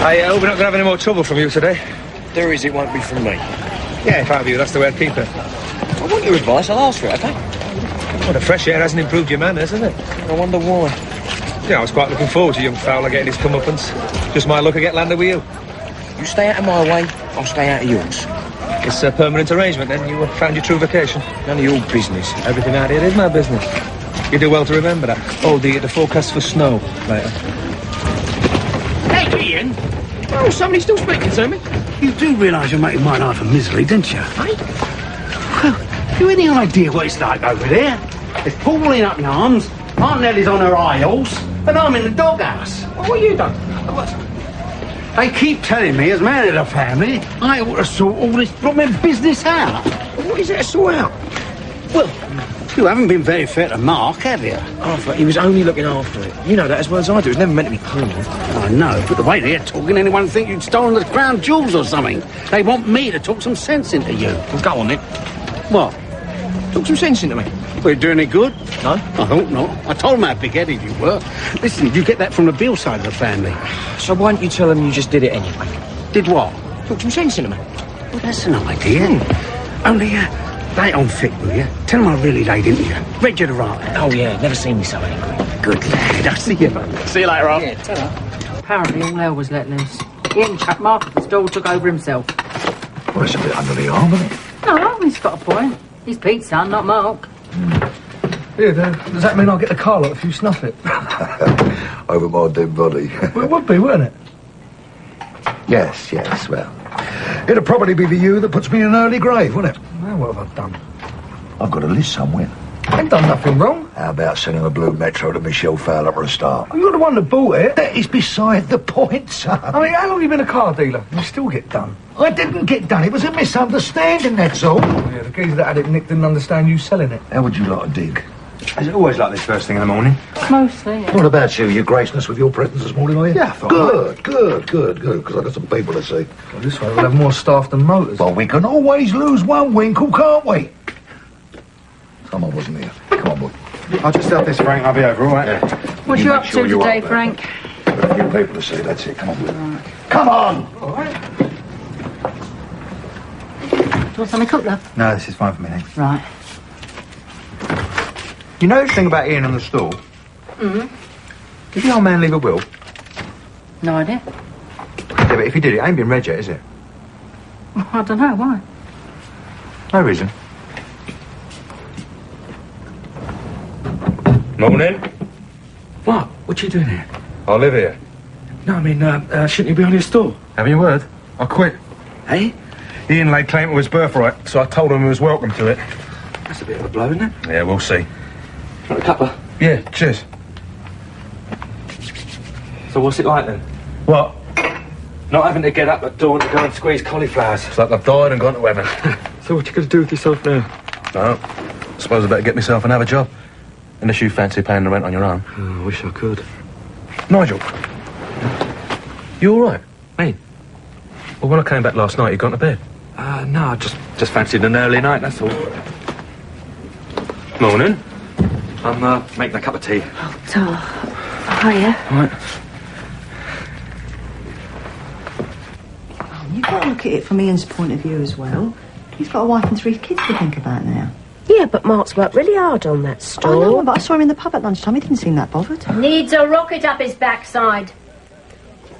I hope we're not going to have any more trouble from you today. There is, it won't be from me. Yeah, if I were you, that's the way I'd keep it. I want your advice, I'll ask for it, okay? Well, the fresh air hasn't improved your manners, has it? I wonder why. Yeah, I was quite looking forward to young Fowler getting his comeuppance. Just my luck to get landed with you. You stay out of my way, I'll stay out of yours. It's a permanent arrangement, then. You found your true vocation. None of your business. Everything out here is my business. You do well to remember that. Oh, the forecast for snow later. Hey, Ian! Oh, somebody's still speaking to me. You do realise you're making my life a misery, don't you? Hey? Well, have you any idea what it's like over there? There's Pauline up in arms, Aunt Nellie's on her high horse, and I'm in the doghouse. Well, what have you done? They keep telling me, as man of the family, I ought to sort all this blooming business out. What is it to sort out? Well, you haven't been very fair to Mark, have you? Arthur, he was only looking after it. You know that as well as I do. It was never meant to be criminal. I know, but the way they're talking, anyone would think you'd stolen the crown jewels or something. They want me to talk some sense into you. Well, go on then. What? Talk some sense into me. We're doing it good? No? I hope not. I told them how big-headed you were. Listen, you get that from the Bill side of the family. So why don't you tell them you just did it anyway? Did what? Talk some sense into me. Well, that's an idea. Only, lay it on thick, will you? Tell them I really laid into you. Read you the right. Oh, yeah, never seen me so angry. Good lad. I'll see you. See you later on. Yeah, ta-ra. Apparently all hell was let loose. He hadn't chucked Mark at the stall, took over himself. Well, it's a bit under the arm, isn't it? No, he's got a point. He's Pete's son, not Mark. Yeah, does that mean I'll get the car lot if you snuff it? Over my dead body. Well, it would be, wouldn't it? Yes, well. It'll probably be the you that puts me in an early grave, wouldn't it? Well, what have I done? I've got a list somewhere. I ain't done nothing wrong. How about sending a blue Metro to Michelle Fowler for a start? You're the one that bought it. That is beside the point, son. I mean, how long have you been a car dealer? You still get done. I didn't get done. It was a misunderstanding, that's all. Yeah, the geezer that had it nicked didn't understand you selling it. How would you like to dig? Is it always like this first thing in the morning? Mostly, yeah. What about you? You graceness with your presence this morning, are you? Yeah, I thought... Good, because I've got some people to see. Well, this way we'll have more staff than motors. Well, we can always lose one winkle, can't we? Someone wasn't here. Come on, boy. I'll just help this, Frank. I'll be over, all right? Yeah. What you up to today, Frank? Got a few people to see, that's it. Come on, boy. Come on! All right. Do you want something cooked, love? No, this is fine for me, thanks. Right. You know the thing about Ian and the store? Mm-hmm. Did the old man leave a will? No idea. Yeah, but if he did, it ain't been read yet, is it? Well, I don't know, why? No reason. Morning. What? What you doing here? I live here. No, I mean, shouldn't you be on your store? Have your word? I quit. Hey? Ian laid claim to his birthright, so I told him he was welcome to it. That's a bit of a blow, isn't it? Yeah, we'll see. Want a cuppa? Yeah, cheers. So what's it like then? What? Not having to get up at dawn to go and squeeze cauliflowers. It's like I've died and gone to heaven. So what you going to do with yourself now? No. I suppose I better get myself another job. Unless you fancy paying the rent on your own. Oh, I wish I could. Nigel. You all right? Me? Well, when I came back last night, you'd gone to bed. No, I just fancied an early night, that's all. Morning. I'm, making a cup of tea. Oh, hiya. Right. You've got to look at it from Ian's point of view as well. He's got a wife and 3 kids to think about now. Yeah, but Mark's worked really hard on that I store. know, but I saw him in the pub at lunchtime. He didn't seem that bothered. Needs a rocket up his backside.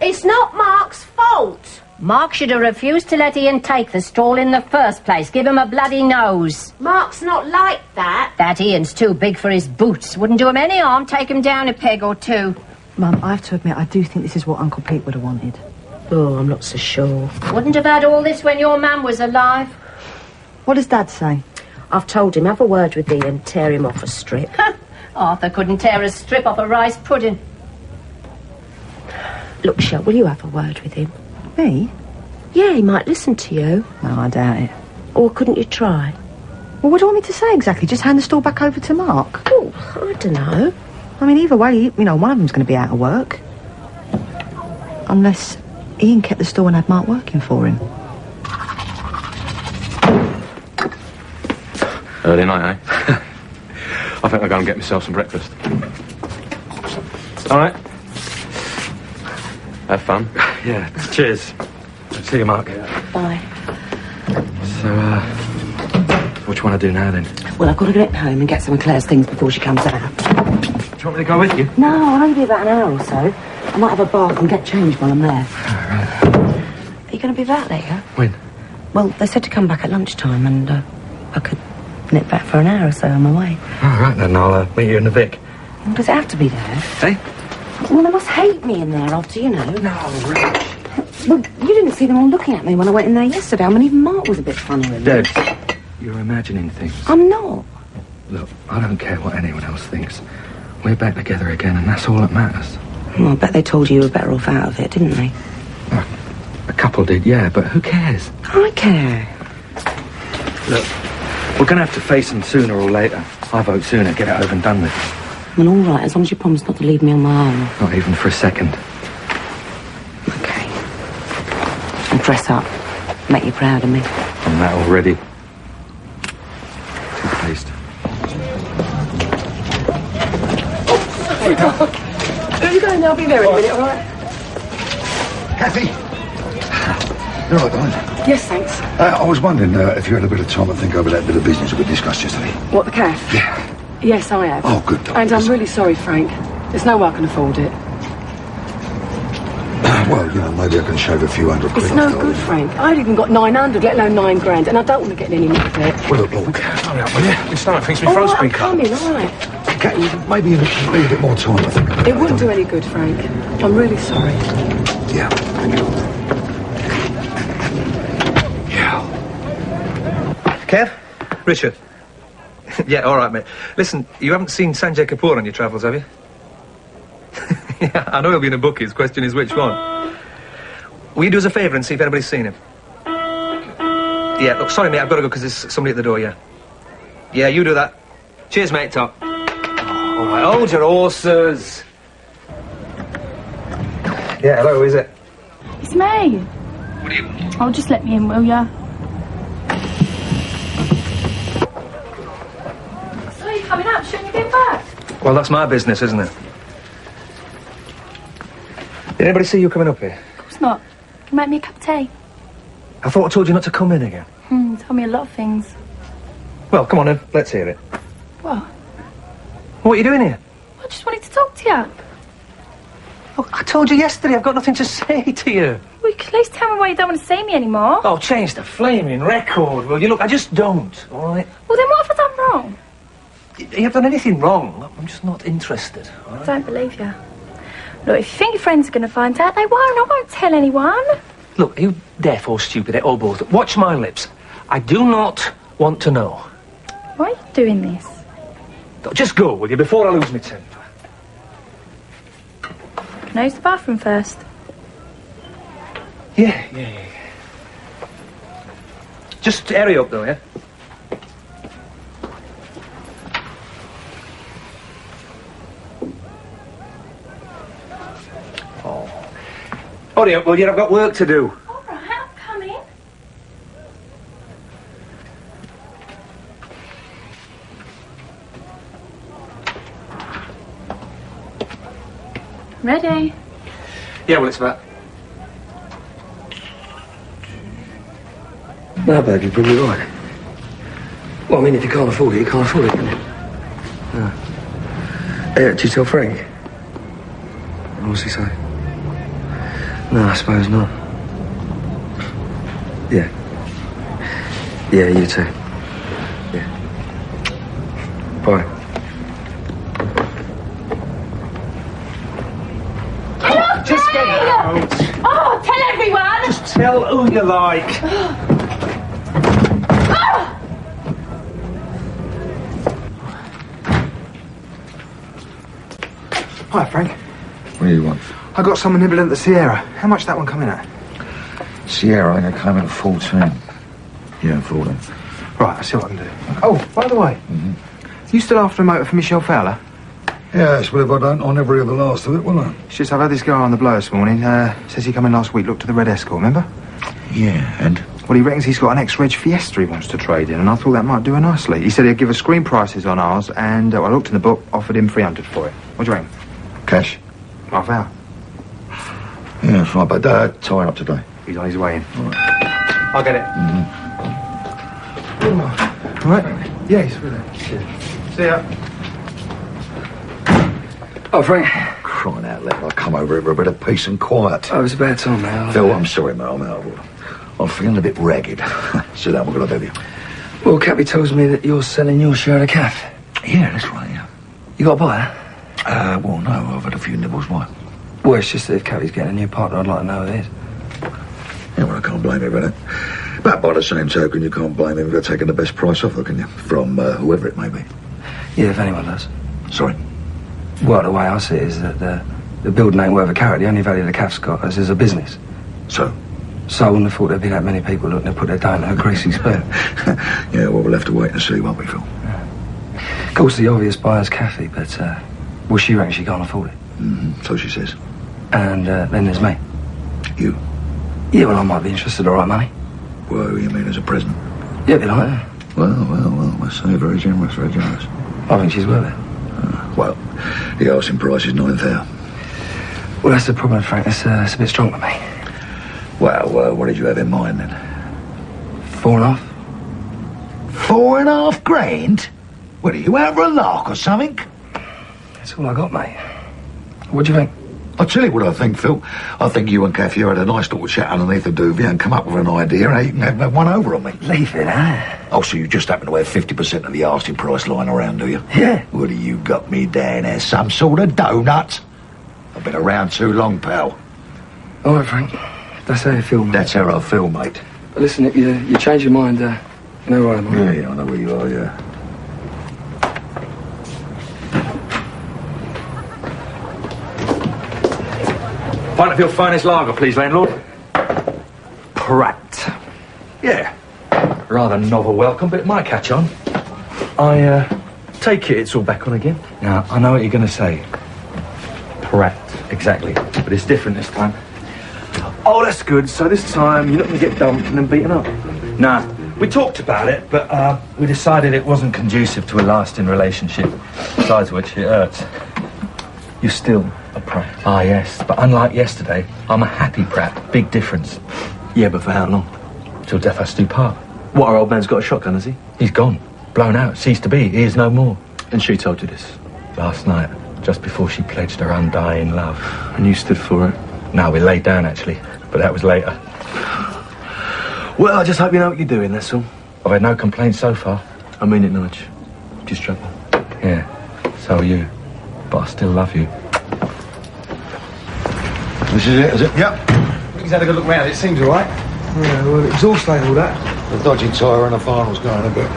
It's not Mark's fault. Mark should have refused to let Ian take the stall in the first place. Give him a bloody nose. Mark's not like that. That Ian's too big for his boots. Wouldn't do him any harm. Take him down a peg or two. Mum, I have to admit, I do think this is what Uncle Pete would have wanted. Oh, I'm not so sure. Wouldn't have had all this when your mum was alive. What does Dad say? I've told him, have a word with Ian, tear him off a strip. Arthur couldn't tear a strip off a rice pudding. Look, Shell, will you have a word with him? Me? Yeah, he might listen to you. No, I doubt it. Or couldn't you try? Well, what do you want me to say exactly? Just hand the store back over to Mark? Oh, I don't know. I mean, either way, you know, one of them's going to be out of work. Unless Ian kept the store and had Mark working for him. Early night, eh? I think I'll go and get myself some breakfast. All right. Have fun. Yeah, cheers. See you, Mark. Bye. So, what do you want to do now, then? Well, I've got to get home and get some of Claire's things before she comes out. Do you want me to go with you? No, I'll only be about an hour or so. I might have a bath and get changed while I'm there. Are you going to be back later? When? Well, they said to come back at lunchtime and I could nip back for an hour or so on my way. All right, then. I'll meet you in the Vic. Well, does it have to be there? Hey? Well, they must hate me in there after, you know. No, Rich. Well, you didn't see them all looking at me when I went in there yesterday. I mean, even Mark was a bit funny with me. Deb, you're imagining things. I'm not. Look, I don't care what anyone else thinks. We're back together again, and that's all that matters. Well, I bet they told you were better off out of it, didn't they? A couple did, yeah, but who cares? I care. Look, we're going to have to face them sooner or later. I vote sooner, get it over and done with. Well, all right, as long as you promise not to leave me on my own. Not even for a second. Okay. I'll dress up. Make you proud of me. I'm that already. Too pleased. Where are you going? I'll be there in a minute, all right? Kathy? You're all right, darling. Yes, thanks. I was wondering if you had a bit of time to think over that bit of business we discussed yesterday. What, the cafe? Yeah. Yes, I have. Oh, good, darling. And I'm really sorry, Frank. There's no way I can afford it. Well, you know, maybe I can shave a few hundred quid It's off, no darling. good, Frank. I haven't even got 900, let alone 9 grand, and I don't want to get in any more debt. Well, look, Hurry up, will you? My stomach thinks my All throat's right, I'm been cut. coming, all right. Kathy, maybe you need a bit more time, I think. about It wouldn't do darling. any good, Frank. I'm really sorry. Yeah. Kev? Richard? Yeah, all right, mate. Listen, you haven't seen Sanjay Kapoor on your travels, have you? Yeah, I know he'll be in the bookies. Question is which one. Will you do us a favour and see if anybody's seen him? Yeah, look, sorry, mate, I've got to go because there's somebody at the door, yeah. Yeah, you do that. Cheers, mate, Top. Oh, all right, hold your horses. Yeah, hello, who is it? It's me. What do you want? Oh, just let me in, will ya? So you're coming up, shouldn't you get back? Well, that's my business, isn't it? Did anybody see you coming up here? Of course not. Can you make me a cup of tea? I thought I told you not to come in again. Tell me a lot of things. Well, come on then, let's hear it. What? What are you doing here? I just wanted to talk to you. Oh, I told you yesterday, I've got nothing to say to you. Well, you could at least tell me why you don't want to see me anymore. Oh, change the flaming record, will you? Look, I just don't, all right? Well, then what have I done wrong? You haven't done anything wrong. I'm just not interested, all I right? don't believe you. Look, if you think your friends are going to find out, they won't. I won't tell anyone. Look, are you deaf or stupid, or both? Watch my lips. I do not want to know. Why are you doing this? Just go, will you, before I lose my temper? Can I use the bathroom first? Yeah. Just hurry up, though, yeah? Oh. Hurry up, will you? I've got work to do. All right, I'm coming. Ready? Yeah, well, it's about... No, babe, you're probably right. Well, I mean, if you can't afford it, you can't afford it, can you? No. Did you tell Frank? What's he say? No, I suppose not. Yeah. Yeah, you too. Yeah. Bye. Just get out. Oh, tell everyone! Just tell who you like. Hi, Frank. What do you want? I got someone nibbling at the Sierra. How much that one coming at? Sierra, I think I came in at 14. Yeah, 14. Right, I'll see what I can do. Oh, by the way, you still after a motor for Michelle Fowler? Yes, well, if I don't, I'll never hear the last of it, will I? It's just I've had this guy on the blow this morning. Says he come in last week, looked at the red Escort, remember? Yeah, and? Well, he reckons he's got an ex-reg Fiesta he wants to trade in, and I thought that might do her nicely. He said he'd give us screen prices on ours, and I looked in the book, offered him 300 for it. What do you reckon? Cash? Half hour. Yeah, that's right, but tying up today. He's on his way in. All right. I'll get it. All right? Yeah, he's with it. See ya. Oh, Frank. Crying out loud, I come over here for a bit of peace and quiet. Oh, it's about time now. Phil, I'm sorry, mate. I'm feeling a bit ragged. Sit down, what can I do you? Well, Cappy tells me that you're selling your share of the café. Yeah, that's right, yeah. You got a buyer? Well, no, I've had a few nibbles, why? Well, it's just that if Cappy's getting a new partner, I'd like to know who it is. Yeah, well, I can't blame him for that. But by the same token, you can't blame him for taking the best price offer, can you? From whoever it may be. Yeah, if anyone does. Sorry? Well, the way I see it is that the building ain't worth a carrot. The only value the café's got is as a business. So? So I wouldn't have thought there'd be that many people looking to put their dough in a greasy spoon. Yeah, well, we'll have to wait and see, won't we, Phil? Yeah. Of course, the obvious buyer's café, but, well, she reckons she can't afford it. So she says. And then there's me. You? Yeah, well, I might be interested, all right, money. Well, you mean as a present? Yeah, a bit like that. Well, I say very generous, very generous. I think she's worth it. Well, the asking price is 9,000. Well, that's the problem, Frank. It's a bit strong for me. Well, what did you have in mind, then? 4.5. 4.5 grand? What, are you out for a lark or something? That's all I got, mate. What do you think? I'll tell you what I think, Phil. I think you and Kathy had a nice little chat underneath the duvet and come up with an idea how you can have one over on me. Leave it, eh? Oh, so you just happen to have 50% of the asking price lying around, do you? Yeah. What do you got me down as, some sort of donut? I've been around too long, pal. All right, Frank. That's how you feel, mate. That's how I feel, mate. But listen, if you change your mind, you know where I am. Yeah, I know where you are, yeah. Pint of your finest lager, please, landlord. Pratt. Yeah. Rather novel welcome, but it might catch on. I take it it's all back on again. Now, I know what you're going to say. Pratt, exactly. But it's different this time. Oh, that's good. So this time you're not going to get dumped and then beaten up. Nah, we talked about it, but we decided it wasn't conducive to a lasting relationship. Besides which, it hurts. You're still a Pratt. Ah, yes. But unlike yesterday, I'm a happy Pratt. Big difference. Yeah, but for how long? Till death us do part. What, our old man's got a shotgun, has he? He's gone. Blown out. Ceased to be. He is no more. And she told you this? Last night, just before she pledged her undying love. And you stood for it? No, we laid down, actually. But that was later. Well, I just hope you know what you're doing, that's all. I've had no complaints so far. I mean it, Nige. Just trouble. Yeah, so are you. But I still love you. This is it, is it? Yep. He's had a good look round. It seems all right. Yeah, well, exhausting all that. The dodgy tyre and the final's going a bit.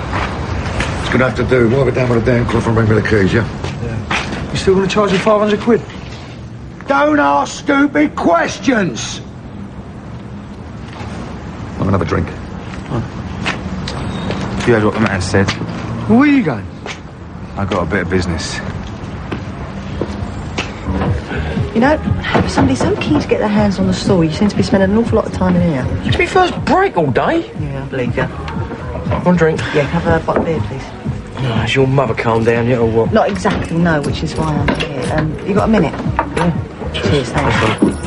It's going to have to do. Wipe it down with a damn cloth and bring me the keys, yeah? Yeah. You still going to charge him 500 quid? Don't ask stupid questions! I'm going to have a drink. You heard what the man said. Well, where are you going? I got a bit of business. You know, somebody's so keen to get their hands on the store, you seem to be spending an awful lot of time in here. It's my first break all day. Yeah, I believe you. One drink. Yeah, have a bottle of beer, please. Oh, has your mother calmed down yet, or what? Not exactly, no, which is why I'm here. You got a minute? Yeah. Cheers, thanks.